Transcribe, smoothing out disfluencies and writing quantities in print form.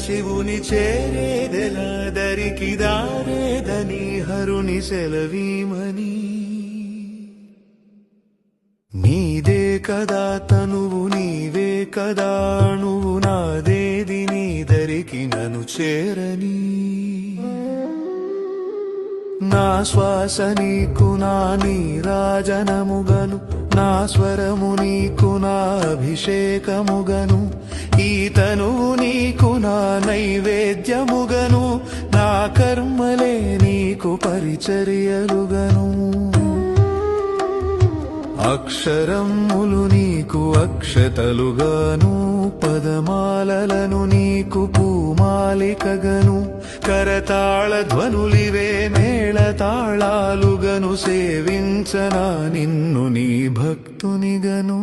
శివుని చేరేదెలా దరికి దారేదని హరుని సెలవీమని నీదే కదా తనువు నీవే కదా నువ్వు నాదేది నీ దరికి నన్ను చేరని నా శ్వాస నీకు నా నీరాజనముగను నా స్వరము నీకు నా అభిషేకముగను ఈ తనువు నీకు నా నైవేద్యముగను నా కర్మలే నీకు పరిచర్యలుగను అక్షరములు నీకు అక్షతలుగాను పదమాలలను నీకు పూమాలికగను కరతాళ ధ్వనులివే మేళతాళాలుగను సేవించనా నిన్ను నీ భక్తునిగను